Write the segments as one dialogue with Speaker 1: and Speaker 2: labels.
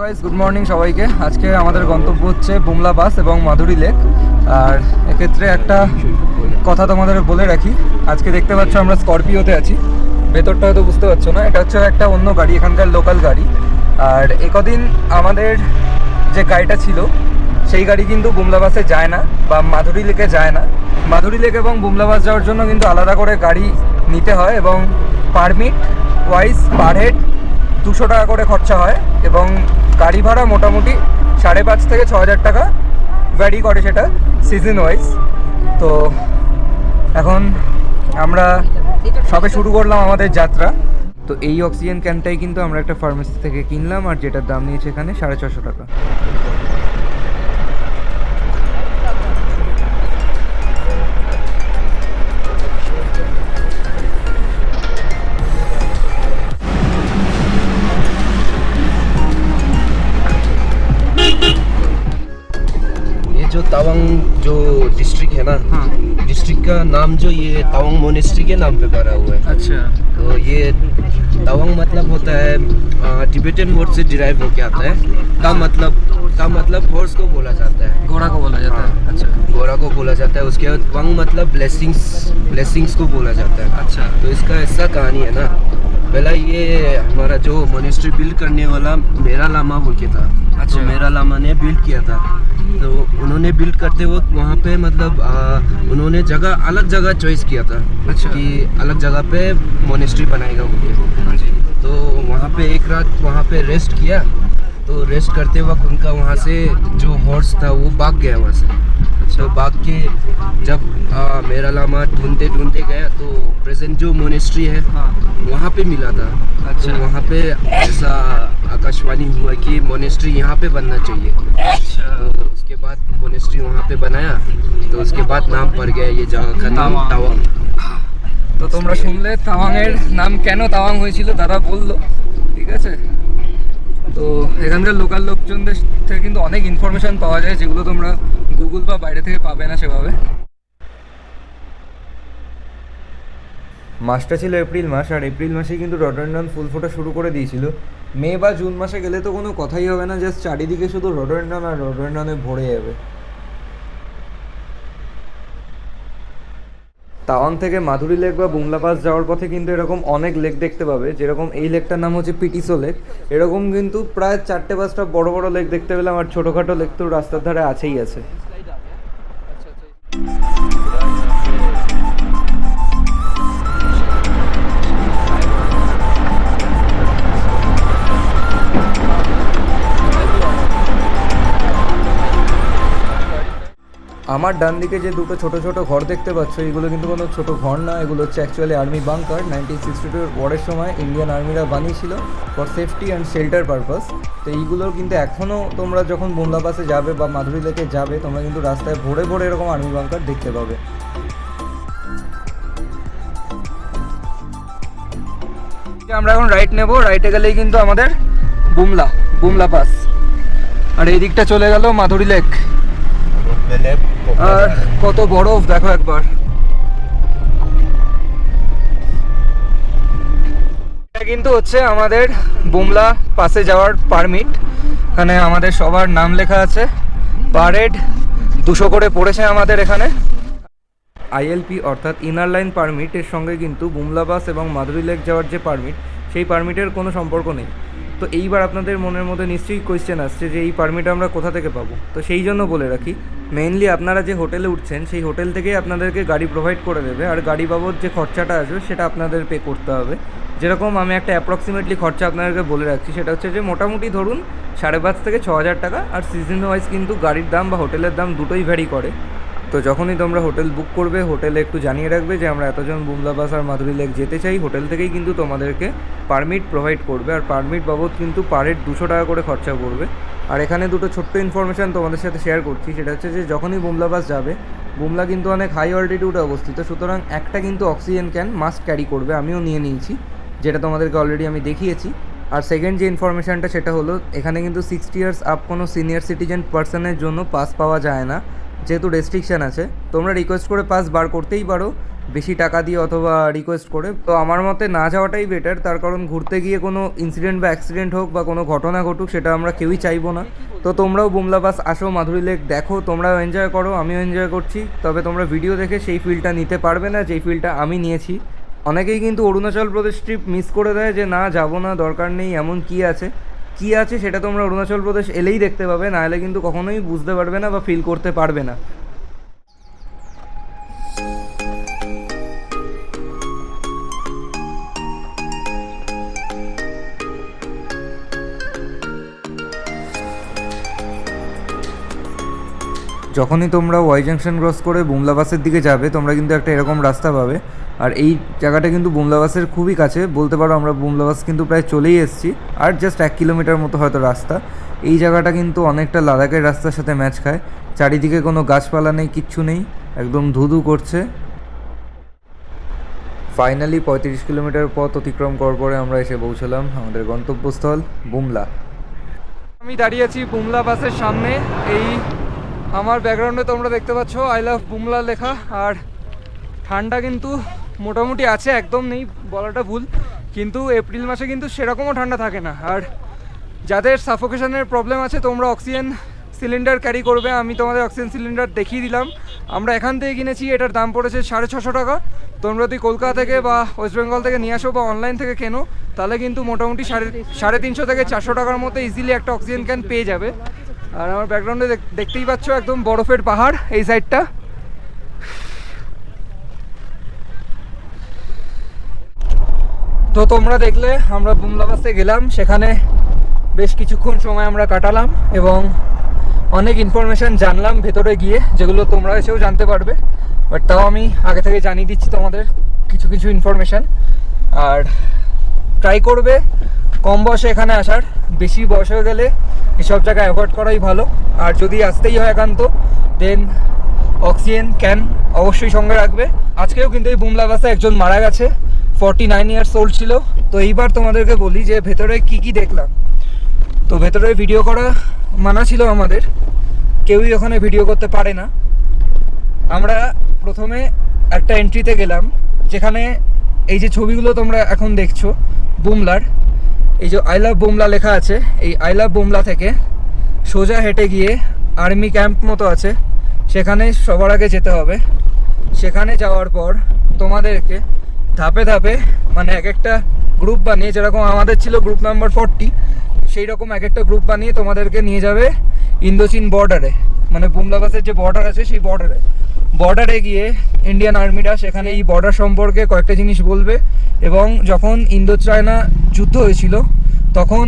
Speaker 1: Guys, good morning সবাইকে। আজকে আমাদের গন্তব্য হচ্ছে বুমলা পাস এবং মাধুরী লেক। আর এক্ষেত্রে একটা কথা তোমাদের বলে রাখি, আজকে দেখতে পাচ্ছ আমরা স্করপিওতে আছি। ভেতরটা হয়তো বুঝতে পারছো না, এটা হচ্ছে একটা অন্য গাড়ি, এখানকার লোকাল গাড়ি। আর একদিন আমাদের যে গাড়িটা ছিল সেই গাড়ি কিন্তু বুমলা বাসে যায় না বা মাধুরী লেকে যায় না। মাধুরী লেক এবং বুমলা বাস যাওয়ার জন্য কিন্তু আলাদা করে গাড়ি নিতে হয় এবং পারমিট ওয়াইজ পার হেড 200 টাকা করে খরচা হয় এবং গাড়ি ভাড়া মোটামুটি 5,500 থেকে 6,000 টাকা ভ্যারি করে, সেটা সিজন ওয়াইজ। তো এখন আমরা সবে শুরু করলাম আমাদের যাত্রা। তো এই অক্সিজেন ক্যানটাই কিন্তু আমরা একটা ফার্মেসি থেকে কিনলাম, আর যেটার দাম নিয়েছে এখানে 650 টাকা।
Speaker 2: जो तवांग जो डिस्ट्रिक्ट है ना,
Speaker 1: हाँ,
Speaker 2: डिस्ट्रिक्ट का नाम जो ये तवांग मोनेस्ट्री के नाम पे पड़ा हुआ है।
Speaker 1: अच्छा।
Speaker 2: तो ये तवांग मतलब होता है टिबेटन वर्ड से डिराइव होके आता है। का मतलब हॉर्स को बोला जाता है,
Speaker 1: घोड़ा को बोला जाता है। अच्छा
Speaker 2: घोड़ा को बोला जाता है। उसके बाद वंग मतलब ब्लेसिंग्स को बोला जाता है।
Speaker 1: अच्छा।
Speaker 2: तो इसका ऐसा कहानी है ना, पहला ये हमारा जो मोनेस्ट्री बिल्ड करने वाला मेरा लामा बोल के था।
Speaker 1: अच्छा।
Speaker 2: तो मेरा लामा ने बिल्ड किया था। तो उन्होंने बिल्ड करते वक्त वहाँ पे मतलब उन्होंने अलग जगह चॉइस किया था।
Speaker 1: अच्छा।
Speaker 2: कि अलग जगह पे मोनेस्ट्री बनाएगा बोल के।
Speaker 1: हाँ जी।
Speaker 2: तो वहाँ पे एक रात वहाँ पे रेस्ट किया। तो रेस्ट करते वक्त उनका वहाँ से जो हॉर्स था वो भाग गया वहाँ से। तो भाग के जब मेरा लामा ढूंढते गया तो प्रेजेंट जो मोनेस्ट्री है
Speaker 1: हाँ।
Speaker 2: वहाँ पे मिला था।
Speaker 1: अच्छा।
Speaker 2: तो वहाँ पे ऐसा आकाशवाणी हुआ कि मोनेस्ट्री यहाँ पे बनना चाहिए।
Speaker 1: अच्छा।
Speaker 2: तो उसके बाद मोनेस्ट्री वहाँ पे बनाया। तो उसके बाद नाम पड़ गया ये जगह का नाम तावांग।
Speaker 1: তো তোমরা শুনলে তাওয়াংয়ের নাম কেন তাওয়াং হয়েছিল তারা বললো, ঠিক আছে। তো এখানকার লোকাল লোকজনদের থেকে কিন্তু অনেক ইনফরমেশান পাওয়া যায় যেগুলো তোমরা গুগল বা বাইরে থেকে পাবে না সেভাবে। মাসটা ছিল এপ্রিল মাস, আর এপ্রিল মাসেই কিন্তু রডোডেনড্রন ফুল ফোটা শুরু করে দিয়েছিল। মে বা জুন মাসে গেলে তো কোনো কথাই হবে না, জাস্ট চারিদিকে শুধু রডোডেনড্রন আর রডোডেনড্রনে ভরে যাবে। তাওয়াং থেকে মাধুরী লেক বা বুমলা পাস যাওয়ার পথে কিন্তু এরকম অনেক লেক দেখতে পাবে, যেরকম এই লেকটার নাম হচ্ছে পিটিসো লেক। এরকম কিন্তু প্রায় 4-5টা বড় বড় লেক দেখতে পেলাম, আর ছোটোখাটো লেক তো রাস্তার ধারে আছেই আছে। আমার ডান দিকে যে দুটো ছোট ছোট ঘর দেখতে পাচ্ছ, এগুলো কিন্তু কোনো ছোট ঘর না, এগুলো হচ্ছে অ্যাকচুয়ালি আর্মি বাংকার। 1962 ওয়ারের সময় ইন্ডিয়ান আর্মিরা বানিয়েছিল for safety and shelter purpose. তো এইগুলোর কিন্তু এখনও তোমরা যখন বুমলা পাসে যাবে বা মাধুরী লেকে যাবে, তোমরা কিন্তু রাস্তায় ভরে ভরে এরকম আর্মি বাংকার দেখতে পাবে। আমরা এখন রাইট নেব, রাইটে গেলেই কিন্তু আমাদের বুমলা পাস, আর এই দিকটা চলে গেল মাধুরী লেক। আর কত বরফ দেখো একবার। এটা কিন্তু হচ্ছে আমাদের বুমলা পাসে যাওয়ার পারমিট। এখানে আমাদের সবার নাম লেখা আছে, পার হেড 200 করে পড়েছে আমাদের এখানে। আইএলপি অর্থাৎ ইনার লাইন পারমিটের সঙ্গে কিন্তু বুমলা পাস এবং মাধুরী লেক যাওয়ার যে পারমিট, সেই পারমিটের কোনো সম্পর্ক নেই। তো এইবার আপনাদের মনের মধ্যে নিশ্চয়ই কোয়েশ্চেন আসছে যে এই পারমিট আমরা কোথা থেকে পাবো। তো সেই জন্য বলে রাখি, মেইনলি আপনারা যে হোটেলে উঠছেন সেই হোটেল থেকেই আপনাদেরকে গাড়ি প্রোভাইড করে দেবে, আর গাড়ি বাবদ যে খরচাটা আসবে সেটা আপনাদের পে করতে হবে। যেরকম আমি একটা অ্যাপ্রক্সিমেটলি খরচা আপনাদেরকে বলে রাখছি, সেটা হচ্ছে যে মোটামুটি ধরুন 5,500 থেকে 6,000 টাকা। আর সিজন ওয়াইজ কিন্তু গাড়ির দাম বা হোটেলের দাম দুটোই ভ্যারি করে। তো যখনই তোমরা হোটেল বুক করবে, হোটেলে একটু জানিয়ে রাখবে যে আমরা এতজন বুমলা পাস আর মাধুরী লেক যেতে চাই। হোটেল থেকেই কিন্তু তোমাদেরকে পারমিট প্রোভাইড করবে, আর পারমিট বাবদ কিন্তু পার হেড 200 টাকা করে খরচা পড়বে। আর এখানে দুটো ছোট্ট ইনফরমেশান তোমাদের সাথে শেয়ার করছি, সেটা হচ্ছে যে যখনই বুমলা পাস যাবে, বুমলা কিন্তু অনেক হাই অল্টিটিউডে অবস্থিত, সুতরাং একটা কিন্তু অক্সিজেন ক্যান মাস্ট ক্যারি করবে। আমিও নিয়ে নিয়েছি, যেটা তোমাদেরকে অলরেডি আমি দেখিয়েছি। আর সেকেন্ড যে ইনফরমেশানটা সেটা হলো, এখানে কিন্তু 60 ইয়ার্স আপ কোনো সিনিয়র সিটিজেন পার্সনের জন্য পাস পাওয়া যায় না, যেহেতু রেস্ট্রিকশান আছে। তোমরা রিকোয়েস্ট করে পাস বার করতেই পারো, বেশি টাকা দিয়ে অথবা রিকোয়েস্ট করে। তো আমার মতে না যাওয়াটাই বেটার, তার কারণ ঘুরতে গিয়ে কোনো ইনসিডেন্ট বা অ্যাক্সিডেন্ট হোক বা কোনো ঘটনা ঘটুক সেটা আমরা কেউই চাইবো না। তো তোমরাও বুমলা পাস আসো, মাধুরী লেক দেখো, তোমরাও এনজয় করো, আমিও এনজয় করছি। তবে তোমরা ভিডিও দেখে সেই ফিলটা নিতে পারবে না যেই ফিলটা আমি নিয়েছি। অনেকেই কিন্তু অরুণাচল প্রদেশ ট্রিপ মিস করে দেয় যে না যাবো না, দরকার নেই, এমন কী আছে সেটা তোমরা অরুণাচল প্রদেশ এলেই দেখতে পাবে, নাহলে কিন্তু কখনোই বুঝতে পারবে না বা ফিল করতে পারবে না। যখনই তোমরা ওয়াই জাংশন ক্রস করে বুমলা বাসের দিকে যাবে তোমরা কিন্তু একটা এরকম রাস্তা পাবে। আর এই জায়গাটা কিন্তু বুমলা বাসের খুবই কাছে, বলতে পারো আমরা বুমলা বাস কিন্তু প্রায় চলেই এসেছি, আর জাস্ট 1 কিলোমিটার মতো হয়তো রাস্তা। এই জায়গাটা কিন্তু অনেকটা লাদাখের রাস্তার সাথে ম্যাচ খায়, চারিদিকে কোনো গাছপালা নেই, কিচ্ছু নেই, একদম ধুধু করছে। ফাইনালি 35 কিলোমিটার পথ অতিক্রম করার পরে আমরা এসে পৌঁছলাম আমাদের গন্তব্যস্থল বুমলা। আমি দাঁড়িয়ে আছি বুমলা বাসের সামনে। এই আমার ব্যাকগ্রাউন্ডে তোমরা দেখতে পাচ্ছ আই লাভ বুমলা লেখা। আর ঠান্ডা কিন্তু মোটামুটি আছে, একদম নেই বলাটা ভুল, কিন্তু এপ্রিল মাসে কিন্তু সেরকমও ঠান্ডা থাকে না। আর যাদের সাফোকেশনের প্রবলেম আছে তোমরা অক্সিজেন সিলিন্ডার ক্যারি করবে। আমি তোমাদের অক্সিজেন সিলিন্ডার দেখিয়ে দিলাম। আমরা এখান থেকে কিনেছি, এটার দাম পড়েছে 650 টাকা। তোমরা যদি কলকাতা থেকে বা ওয়েস্ট বেঙ্গল থেকে নিয়ে আসো বা অনলাইন থেকে কেনো তাহলে কিন্তু মোটামুটি 350 থেকে 400 টাকার মতো ইজিলি একটা অক্সিজেন ক্যান পেয়ে যাবে। আর আমার ব্যাকগ্রাউন্ডে দেখতেই পাচ্ছ একদম বরফের পাহাড় এই সাইডটা। তো তোমরা দেখলে আমরা বুমলা বাসে গেলাম, সেখানে বেশ কিছুক্ষণ সময় আমরা কাটালাম এবং অনেক ইনফরমেশান জানলাম ভেতরে গিয়ে, যেগুলো তোমরা এসেও জানতে পারবে, বাট তাও আমি আগে থেকে জানিয়ে দিচ্ছি তোমাদের কিছু ইনফরমেশান। আর ট্রাই করবে কম বয়সে এখানে আসার, বেশি বয়স হয়ে গেলে এসব জায়গায় অ্যাভয়েড করাই ভালো। আর যদি আসতেই হয় একান্ত দেন অক্সিজেন ক্যান অবশ্যই সঙ্গে রাখবে। আজকেও কিন্তু এই বুমলা বাসে একজন মারা গেছে, 49 ইয়ার্স ওল্ড ছিল। তো এইবার তোমাদেরকে বলি যে ভেতরে কি দেখলাম। তো ভেতরে ভিডিও করা মানা ছিল আমাদের, কেউই ওখানে ভিডিও করতে পারে না। আমরা প্রথমে একটা এন্ট্রিতে গেলাম যেখানে এই যে ছবিগুলো তোমরা এখন দেখছো বুমলার, এই যে আই লাভ বুমলা লেখা আছে, এই আই লাভ বুমলা থেকে সোজা হেঁটে গিয়ে আর্মি ক্যাম্প মতো আছে, সেখানে সবার আগে যেতে হবে। সেখানে যাওয়ার পর তোমাদেরকে ধাপে ধাপে মানে এক একটা গ্রুপ বানিয়ে, যেরকম আমাদের ছিল গ্রুপ নাম্বার 40, সেই রকম এক একটা গ্রুপ বানিয়ে তোমাদেরকে নিয়ে যাবে ইন্দোচীন বর্ডারে, মানে বুমলা বাসের যে বর্ডার আছে সেই বর্ডারে গিয়ে ইন্ডিয়ান আর্মিরা সেখানে এই বর্ডার সম্পর্কে কয়েকটা জিনিস বলবে। এবং যখন ইন্দো চায়না যুদ্ধ হয়েছিল তখন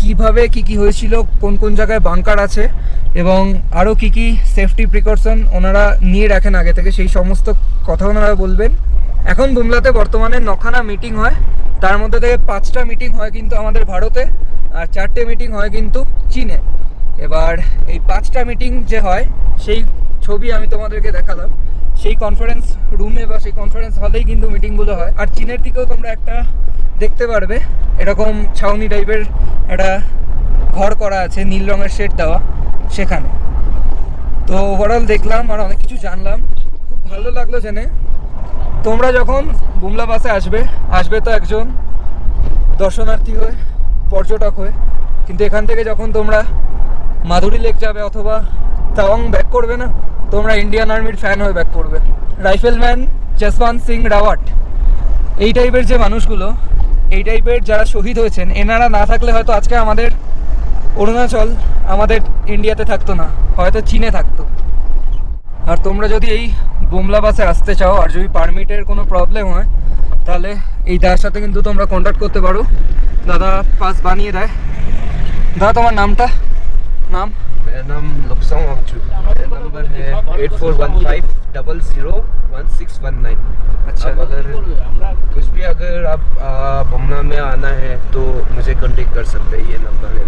Speaker 1: কিভাবে কি হয়েছিল, কোন জায়গায় বাংকার আছে এবং আরও কি সেফটি প্রিকশন ওনারা নিয়ে রাখেন আগে থেকে, সেই সমস্ত কথা ওনারা বলবেন। এখন বুমলাতে বর্তমানে 9খানা মিটিং হয়, তার মধ্যে থেকে 5টা মিটিং হয় কিন্তু আমাদের ভারতে, আর 4টে মিটিং হয় কিন্তু চীনে। এবার এই 5টা মিটিং যে হয় সেই ছবি আমি তোমাদেরকে দেখালাম, সেই কনফারেন্স রুমে বা সেই কনফারেন্স হলেই কিন্তু মিটিংগুলো হয়। আর চীনের দিকেও তোমরা একটা দেখতে পারবে এরকম ছাউনি টাইপের একটা ঘর করা আছে, নীল রঙের শেড দেওয়া সেখানে। তো ওভারঅল দেখলাম আর অনেক কিছু জানলাম, খুব ভালো লাগলো জেনে। তোমরা যখন বুমলা বাসে আসবে তো একজন দর্শনার্থী হয়ে, পর্যটক হয়ে, কিন্তু এখান থেকে যখন তোমরা মাধুরী লেক যাবে অথবা তাওয়াং ব্যাক করবে না, তোমরা ইন্ডিয়ান আর্মির ফ্যান হয়ে ব্যাক করবে। রাইফেলম্যান জসবন্ত সিং রাওয়াট, এই টাইপের যে মানুষগুলো, এই টাইপের যারা শহীদ হয়েছেন, এনারা না থাকলে হয়তো আজকে আমাদের অরুণাচল আমাদের ইন্ডিয়াতে থাকতো না, হয়তো চীনে থাকতো। আর তোমরা যদি এই বুমলা বাসে আসতে চাও আর যদি পারমিটের কোনো প্রবলেম হয় তাহলে এই দাদার সাথে কিন্তু তোমরা কন্ট্যাক্ট করতে পারো, দাদা পাস বানিয়ে দেয়। দাদা তোমার নামটা? नाम?
Speaker 2: मेरा नाम लपसोंग वांगचू, मेरा नंबर है 8415001619।
Speaker 1: अच्छा,
Speaker 2: कुछ भी अगर आप बुमला में आना है तो मुझे कांटेक्ट कर सकते हैं, ये नंबर है।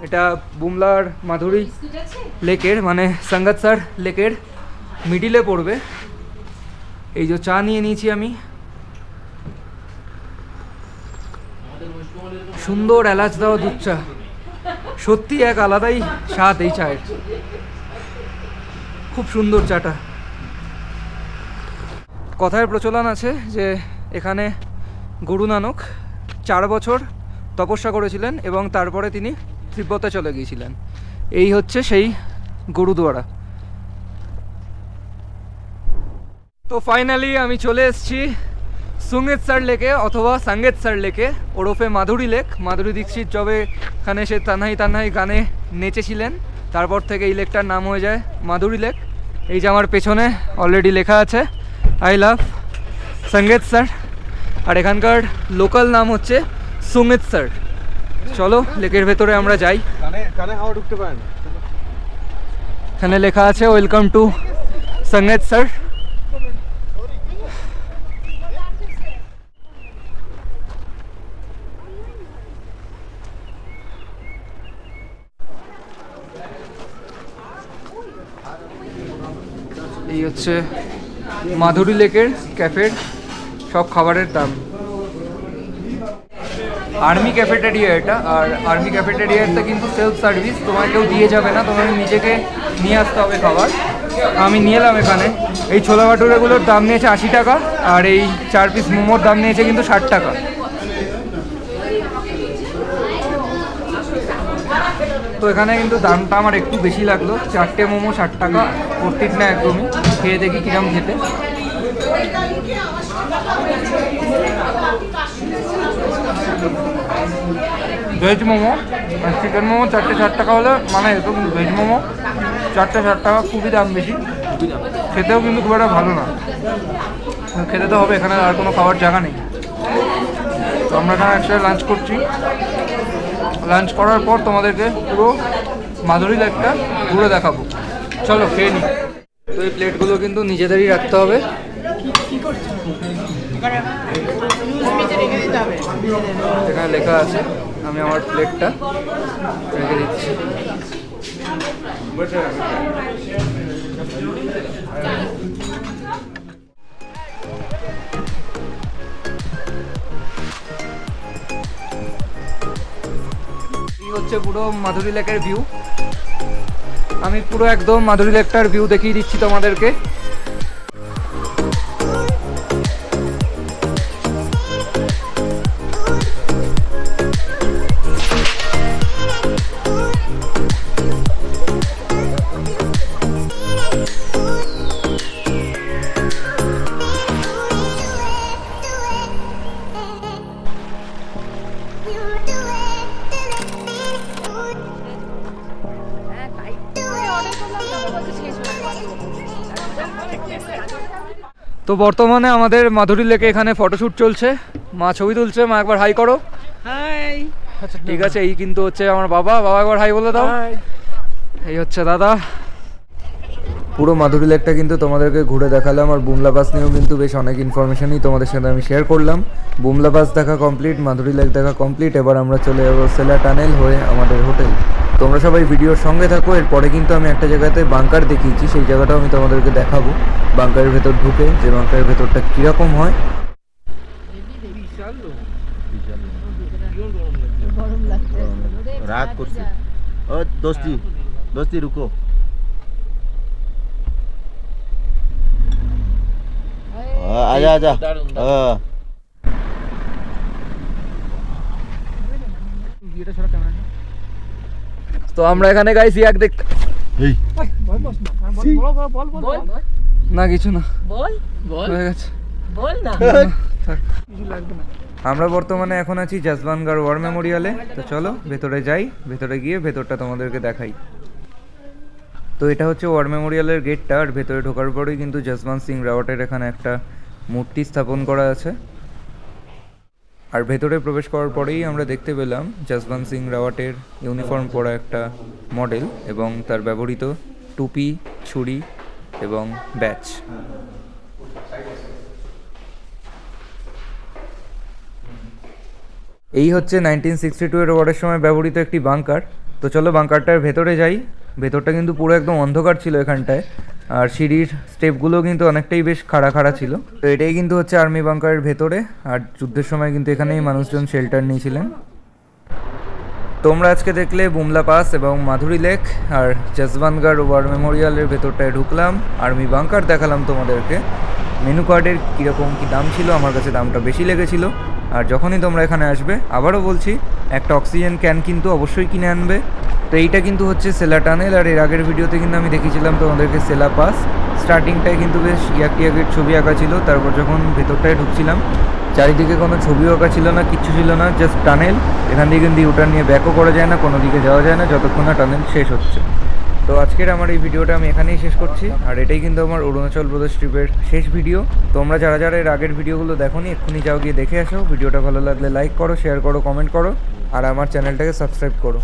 Speaker 1: এটা এটা বুমলার মাধুরী লেকের মানে সঙ্গতসর লেকের মিডিলে পড়বে। এই যে চা নিয়ে নিয়েছি আমি, সুন্দর এলাচ দেওয়া দুধ চা, সত্যি এক আলাদাই স্বাদ এই চায়ের, খুব সুন্দর চাটা। কথায় প্রচলন আছে যে এখানে গুরু নানক 4 বছর তপস্যা করেছিলেন এবং তারপরে তিনি তিব্বতে চলে গিয়েছিলেন। এই হচ্ছে সেই গুরুদুয়ারা। তো ফাইনালি আমি চলে এসেছি সুঙ্গেতসর লেকে অথবা সাঙ্গেতসর লেকে, ওরফে মাধুরী লেক। মাধুরী দীক্ষিত যবে এখানে সে তানহাই তানহাই গানে নেচেছিলেন, তারপর থেকে এই লেকটার নাম হয়ে যায় মাধুরী লেক। এই যে আমার পেছনে অলরেডি লেখা আছে আই লাভ সঙ্গেতসর, আর এখানকার লোকাল নাম হচ্ছে সুঙ্গেতসর। চলো লেকের ভেতরে আমরা যাই। এখানে লেখা আছে ওয়েলকাম টু সঙ্গেতসর। এই হচ্ছে মাধুরী লেকের ক্যাফের সব খাবারের দাম। আর্মি ক্যাফেটেরিয়া এটা, আর আর্মি ক্যাফেটেরিয়াটা কিন্তু সেলফ সার্ভিস, তোমার কেউ দিয়ে যাবে না, তোমাকে নিজেকে নিয়ে আসতে হবে খাবার। আমি নিয়ে এলাম এখানে। এই ছোলা ভাটুরেগুলোর দাম নিয়েছে 80 টাকা, আর এই 4 পিস মোমোর দাম নিয়েছে কিন্তু 60 টাকা। তো এখানে কিন্তু দামটা আমার একটু বেশি লাগলো, 4টে মোমো 60 টাকা, কর্তিক না একদমই। খেয়ে দেখি কিরম খেতে। ভেজ মোমো আর চিকেন মোমো 4টে 60 টাকা হলে মানে এত, ভেজ মোমো 4টে 60 টাকা, খুবই দাম বেশি। খেতেও কিন্তু খুব একটা ভালো না, খেতে তো হবে, এখানে আর কোনো খাওয়ার জায়গা নেই। তো আমরা এখানে একসাথে লাঞ্চ করছি। লাঞ্চ করার পর তোমাদেরকে পুরো মাধুরী লেকটা ঘুরে দেখাবো। চলো খেয়ে নিই। তো এই প্লেটগুলো কিন্তু নিজেদেরই রাখতে হবে। এখানে লেখা আছে, আমি আমার প্লেটটা রেখে দিচ্ছি। এই হচ্ছে পুরো মাধুরী লেকের ভিউ। আমি পুরো একদম মাধুরী লেকটার ভিউ দেখিয়ে দিচ্ছি তোমাদেরকে। তো বর্তমানে আমাদের মাধুরী লেকে এখানে ফটোশ্যুট চলছে, মা ছবি তুলছে। মা একবার হাই করো।
Speaker 3: হাই।
Speaker 1: আচ্ছা ঠিক আছে, এই কিন্তু হচ্ছে আমার বাবা। বাবা একবার হাই বলে দাও। এই হচ্ছে দাদা। পুরো মাধুরী লেকটা কিন্তু তোমাদেরকে ঘুরে দেখালাম, আর বুমলা পাস নিয়েও কিন্তু বেশ অনেক ইনফরমেশনই তোমাদের সাথে আমি শেয়ার করলাম। বুমলা পাস দেখা কমপ্লিট, মাধুরী লেক দেখা কমপ্লিট। এবার আমরা চলে যাবো সেলা টানেল হয়ে আমাদের হোটেল। তোমরা সবাই ভিডিওর সঙ্গে থাকো। এরপরে কিন্তু আমি একটা জায়গাতে বাংকার দেখিয়েছি, সেই জায়গাটাও আমি তোমাদেরকে দেখাবো, বাংকারের ভেতর ঢুকে যে বাংকারের ভেতরটা কীরকম হয়।
Speaker 4: रात कुर्सी ओ दोस्ती दोस्ती रुको आजा आजा
Speaker 1: তো আমরা এখানে গাইস ইয়াক দেখতে না, কিছু না,
Speaker 3: বল বল
Speaker 1: হয়ে গেছে,
Speaker 3: বল না,
Speaker 1: কিছু লাগবে না। আমরা বর্তমানে এখন আছি জসবানগড় ওয়ার মেমোরিয়ালে। তো চলো ভেতরে যাই, ভেতরে গিয়ে ভেতরটা তোমাদেরকে দেখাই। তো এটা হচ্ছে ওয়ার মেমোরিয়ালের গেটটা, আর ভেতরে ঢোকার পরেই কিন্তু জসবন্ত সিং রাওয়াটের এখানে একটা মূর্তি স্থাপন করা আছে। আর ভেতরে প্রবেশ করার পরেই আমরা দেখতে পেলাম জসবন্ত সিং রাওয়াটের ইউনিফর্ম পরা একটা মডেল এবং তার ব্যবহৃত টুপি, ছুরি এবং ব্যাচ। এই হচ্ছে 1962 এর ওয়ারের সময় ব্যবহৃত একটি বাংকার। তো চলো বাংকারটার ভেতরে যাই। ভেতরটা কিন্তু পুরো একদম অন্ধকার ছিল এখানটায়, আর সিঁড়ির স্টেপগুলো কিন্তু অনেকটাই বেশ খাড়া খাড়া ছিল। তো এটাই কিন্তু হচ্ছে আর্মি বাংকারের ভেতরে, আর যুদ্ধের সময় কিন্তু এখানেই মানুষজন শেল্টার নিয়েছিলেন। তোমরা আজকে দেখলে বুমলা পাস এবং মাধুরী লেক আর জসবন্তগড় ওয়ার মেমোরিয়ালের ভেতরটায় ঢুকলাম, আর্মি বাংকার দেখালাম তোমাদেরকে। মেনু কার্ডের কীরকম কী দাম ছিল, আমার কাছে দামটা বেশি লেগেছিল। আর যখনই তোমরা এখানে আসবে, আবারও বলছি, একটা অক্সিজেন ক্যান কিন্তু অবশ্যই কিনে আনবে। তো এইটা কিন্তু হচ্ছে সেলা টানেল, আর এর আগের ভিডিওতে কিন্তু আমি দেখিয়েছিলাম তোমাদেরকে সেলা পাস। স্টার্টিংটায় কিন্তু বেশ ইয়াকের ছবি আঁকা ছিল, তারপর যখন ভেতরটায় ঢুকছিলাম চারিদিকে কোনো ছবিও আঁকা ছিল না, কিচ্ছু ছিল না, জাস্ট টানেল। এখান থেকে কিন্তু ইউটার্ন নিয়ে ব্যাকও করা যায় না, কোনো দিকে যাওয়া যায় না যতক্ষণ না টানেল শেষ হচ্ছে। তো আজকের আমার এই ভিডিওটা আমি এখানেই শেষ করছি, আর এটাই কিন্তু আমার অরুণাচল প্রদেশ ট্রিপের শেষ ভিডিও। তোমরা যারা যারা এর আগের ভিডিওগুলো দেখোনি, এক্ষুনি যাও গিয়ে দেখে আসো। ভিডিওটা ভালো লাগলে লাইক করো, শেয়ার করো, কমেন্ট করো, আর আমার চ্যানেলটাকে সাবস্ক্রাইব করো।